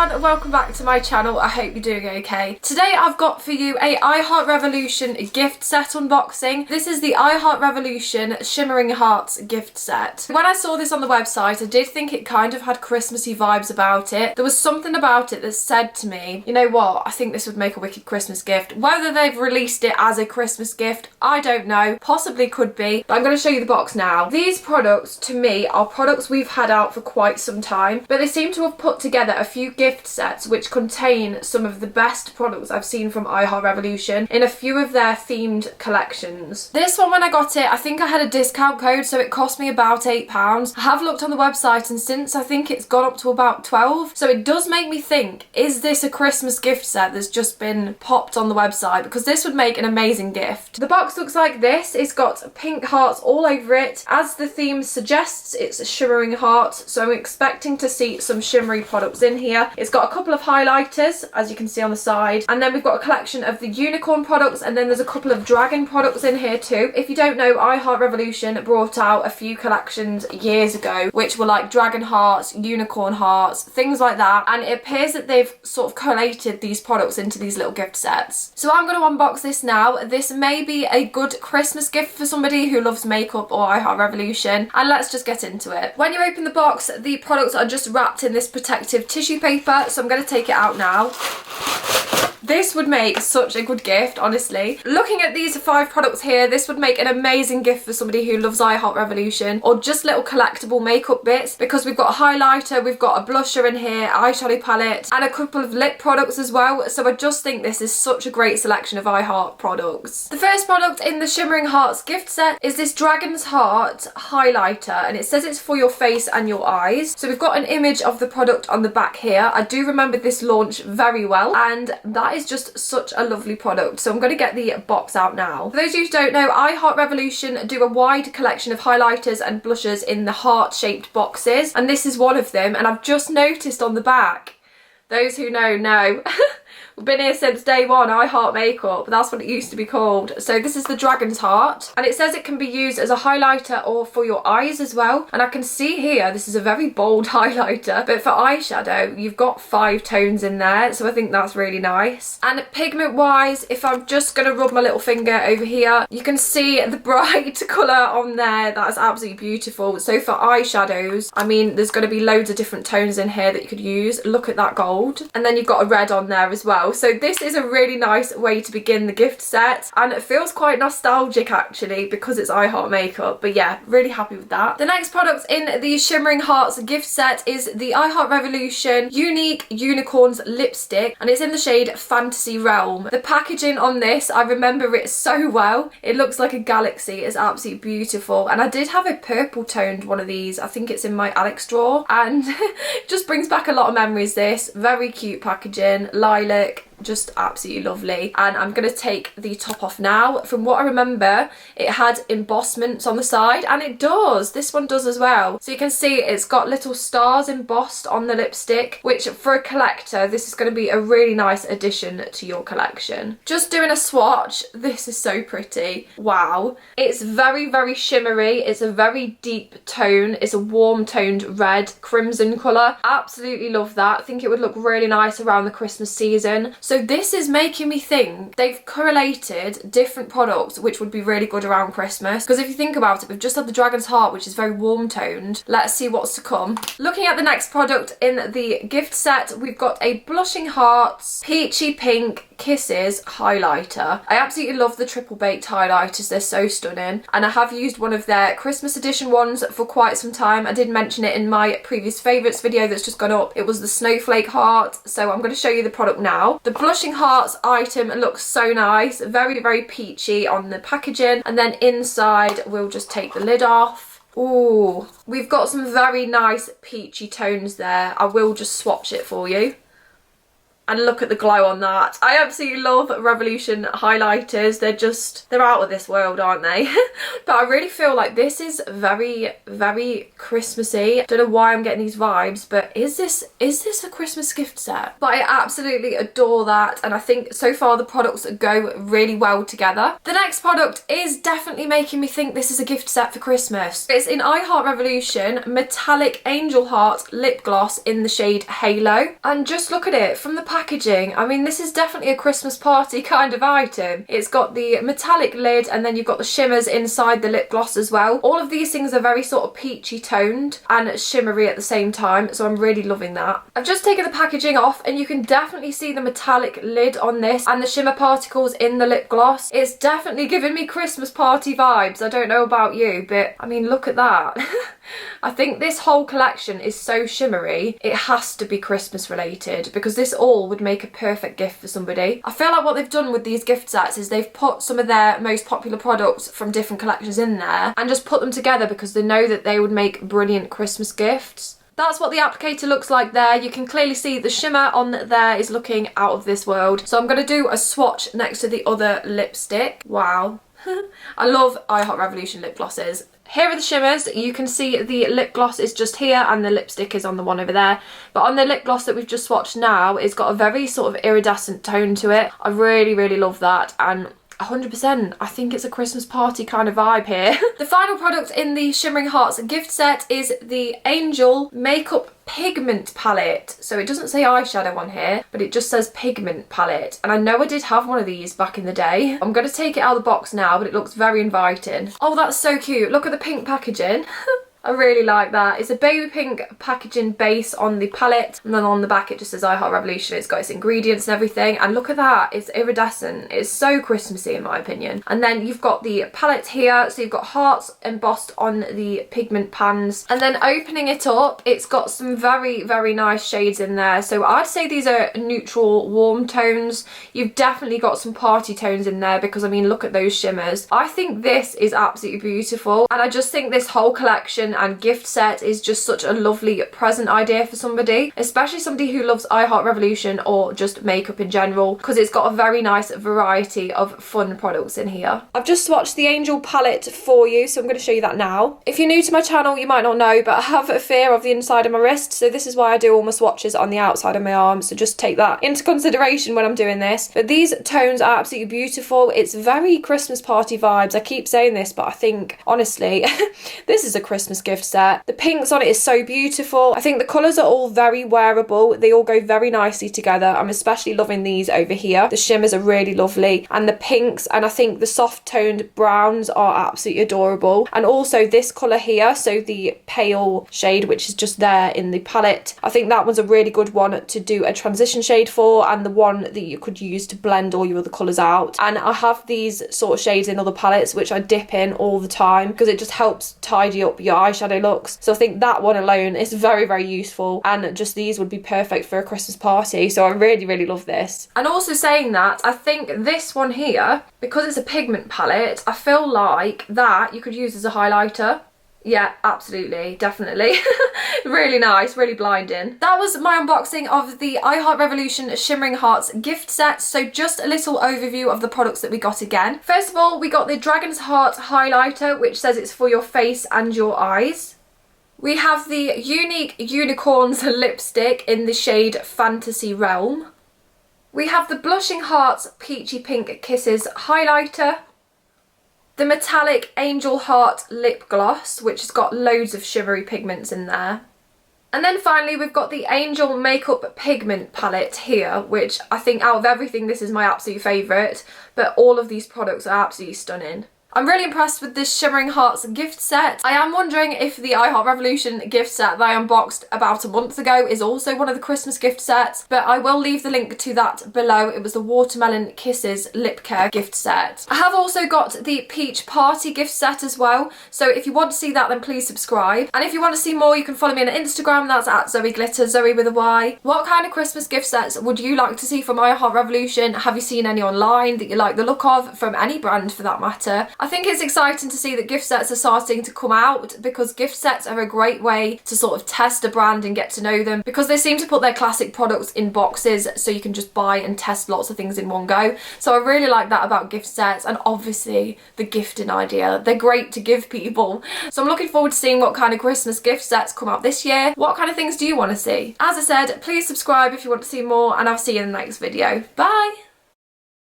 everyone and welcome back to my channel. I hope you're doing okay. Today I've got for you a I Heart Revolution gift set unboxing. This is the I Heart Revolution Shimmering Hearts gift set. When I saw this on the website, I did think it kind of had Christmassy vibes about it. There was something about it that said to me, you know what, I think this would make a wicked Christmas gift. Whether they've released it as a Christmas gift, I don't know. Possibly could be, but I'm going to show you the box now. These products, to me, are products we've had out for quite some time, but they seem to have put together a few gift sets which contain some of the best products I've seen from I Heart Revolution in a few of their themed collections. This one, when I got it, I think I had a discount code, so it cost me about £8. I have looked on the website and since I think it's gone up to about 12, so it does make me think, is this a Christmas gift set that's just been popped on the website? Because this would make an amazing gift. The box looks like this. It's got pink hearts all over it. As the theme suggests, it's a shimmering hearts, so I'm expecting to see some shimmery products in here. It's got a couple of highlighters, as you can see on the side, and then we've got a collection of the unicorn products, and then there's a couple of dragon products in here too. If you don't know, I Heart Revolution brought out a few collections years ago which were like dragon hearts, unicorn hearts, things like that, and it appears that they've sort of collated these products into these little gift sets. So I'm going to unbox this now. This may be a good Christmas gift for somebody who loves makeup or I Heart Revolution, and let's just get into it. When you open the box, the products are just wrapped in this protective tissue paper, so I'm going to take it out now. This would make such a good gift, honestly. Looking at these 5 products here, this would make an amazing gift for somebody who loves I Heart Revolution, or just little collectible makeup bits, because we've got a highlighter, we've got a blusher in here, eyeshadow palette, and a couple of lip products as well. So I just think this is such a great selection of I Heart products. The first product in the Shimmering Hearts gift set is this Dragon's Heart highlighter, and it says it's for your face and your eyes. So we've got an image of the product on the back here. I do remember this launch very well, and that is just such a lovely product. So I'm going to get the box out now. For those of you who don't know, I Heart Revolution do a wide collection of highlighters and blushers in the heart-shaped boxes, and this is one of them. And I've just noticed on the back, those who know we've been here since day one, I Heart Makeup, that's what it used to be called. So this is the Dragon's Heart, and it says it can be used as a highlighter or for your eyes as well. And I can see here, this is a very bold highlighter, but for eyeshadow, you've got 5 tones in there, so I think that's really nice. And pigment wise, if I'm just gonna rub my little finger over here, you can see the bright colour on there. That's absolutely beautiful. So for eyeshadows, I mean, there's gonna be loads of different tones in here that you could use. Look at that gold. And then you've got a red on there as well. So this is a really nice way to begin the gift set, and it feels quite nostalgic actually because it's I Heart Makeup. But yeah, really happy with that. The next product in the Shimmering Hearts gift set is the I Heart Revolution Unique Unicorns lipstick, and it's in the shade Fantasy Realm. The packaging on this, I remember it so well. It looks like a galaxy. It's absolutely beautiful, and I did have a purple toned one of these. I think it's in my Alex drawer, and it just brings back a lot of memories. This very cute packaging, lilac, just absolutely lovely. And I'm going to take the top off now. From what I remember, it had embossments on the side, and it does. This one does as well. So you can see it's got little stars embossed on the lipstick, which for a collector, this is going to be a really nice addition to your collection. Just doing a swatch, this is so pretty. Wow. It's very, very shimmery. It's a very deep tone. It's a warm toned red crimson colour. Absolutely love that. I think it would look really nice around the Christmas season. So this is making me think they've correlated different products which would be really good around Christmas. Because if you think about it, we've just had the Dragon's Heart, which is very warm toned. Let's see what's to come. Looking at the next product in the gift set, we've got a Blushing Hearts Peachy Pink Kisses highlighter. I absolutely love the triple baked highlighters. They're so stunning, and I have used one of their Christmas edition ones for quite some time. I did mention it in my previous favourites video that's just gone up. It was the Snowflake Heart, so I'm going to show you the product now. The Blushing Hearts item looks so nice, very, very peachy on the packaging, and then inside we'll just take the lid off. Ooh, we've got some very nice peachy tones there. I will just swatch it for you. And look at the glow on that. I absolutely love Revolution highlighters. They're out of this world, aren't they? But I really feel like this is very, very Christmassy. Don't know why I'm getting these vibes, but is this a Christmas gift set? But I absolutely adore that, and I think so far the products go really well together. The next product is definitely making me think this is a gift set for Christmas. It's in I Heart Revolution Metallic Angel Heart Lip Gloss in the shade Halo. And just look at it from the packaging. I mean, this is definitely a Christmas party kind of item. It's got the metallic lid, and then you've got the shimmers inside the lip gloss as well. All of these things are very sort of peachy toned and shimmery at the same time, so I'm really loving that. I've just taken the packaging off, and you can definitely see the metallic lid on this and the shimmer particles in the lip gloss. It's definitely giving me Christmas party vibes. I don't know about you, but I mean, look at that. I think this whole collection is so shimmery, it has to be Christmas related, because this all would make a perfect gift for somebody. I feel like what they've done with these gift sets is they've put some of their most popular products from different collections in there and just put them together because they know that they would make brilliant Christmas gifts. That's what the applicator looks like there. You can clearly see the shimmer on there is looking out of this world. So I'm going to do a swatch next to the other lipstick. Wow. I love I Heart Revolution lip glosses. Here are the shimmers. You can see the lip gloss is just here and the lipstick is on the one over there. But on the lip gloss that we've just swatched now, it's got a very sort of iridescent tone to it. I really, really love that, and 100%. I think it's a Christmas party kind of vibe here. The final product in the Shimmering Hearts gift set is the Angel Makeup Pigment Palette. So it doesn't say eyeshadow on here, but it just says pigment palette. And I know I did have one of these back in the day. I'm going to take it out of the box now, but it looks very inviting. Oh, that's so cute. Look at the pink packaging. I really like that. It's a baby pink packaging base on the palette, and then on the back it just says I Heart Revolution. It's got its ingredients and everything, and look at that, it's iridescent. It's so Christmassy in my opinion. And then you've got the palette here, so you've got hearts embossed on the pigment pans, and then opening it up, it's got some very, very nice shades in there. So I'd say these are neutral warm tones. You've definitely got some party tones in there, because I mean, look at those shimmers. I think this is absolutely beautiful, and I just think this whole collection and gift set is just such a lovely present idea for somebody, especially somebody who loves I Heart Revolution or just makeup in general, because it's got a very nice variety of fun products in here. I've just swatched the Angel palette for you, so I'm going to show you that now. If you're new to my channel, you might not know, but I have a fear of the inside of my wrist, so this is why I do all my swatches on the outside of my arm, so just take that into consideration when I'm doing this. But these tones are absolutely beautiful. It's very Christmas party vibes. I keep saying this, but I think honestly this is a Christmas gift set. The pinks on it is so beautiful. I think the colours are all very wearable. They all go very nicely together. I'm especially loving these over here. The shimmers are really lovely, and the pinks, and I think the soft toned browns are absolutely adorable. And also this colour here, so the pale shade which is just there in the palette, I think that one's a really good one to do a transition shade for, and the one that you could use to blend all your other colours out. And I have these sort of shades in other palettes which I dip in all the time because it just helps tidy up your eyeshadow looks. So I think that one alone is very, very useful, and just these would be perfect for a Christmas party. So I really, really love this. And also saying that, I think this one here, because it's a pigment palette, I feel like that you could use as a highlighter. Yeah, absolutely, definitely. Really nice, really blinding. That was my unboxing of the I Heart Revolution Shimmering Hearts gift set. So just a little overview of the products that we got again. First of all, we got the Dragon's Heart highlighter, which says it's for your face and your eyes. We have the Unique Unicorns lipstick in the shade Fantasy Realm. We have the Blushing Hearts Peachy Pink Kisses highlighter. The Metallic Angel Heart lip gloss, which has got loads of shimmery pigments in there. And then finally we've got the Angel Makeup Pigment palette here, which I think out of everything this is my absolute favourite, but all of these products are absolutely stunning. I'm really impressed with this Shimmering Hearts gift set. I am wondering if the I Heart Revolution gift set that I unboxed about a month ago is also one of the Christmas gift sets, but I will leave the link to that below. It was the Watermelon Kisses lip care gift set. I have also got the Peach Party gift set as well, so if you want to see that, then please subscribe. And if you want to see more, you can follow me on Instagram. That's at Zoey Glitter, Zoey with a Y. What kind of Christmas gift sets would you like to see from I Heart Revolution? Have you seen any online that you like the look of, from any brand for that matter? I think it's exciting to see that gift sets are starting to come out, because gift sets are a great way to sort of test a brand and get to know them, because they seem to put their classic products in boxes so you can just buy and test lots of things in one go. So I really like that about gift sets, and obviously the gifting idea. They're great to give people. So I'm looking forward to seeing what kind of Christmas gift sets come out this year. What kind of things do you want to see? As I said, please subscribe if you want to see more, and I'll see you in the next video. Bye!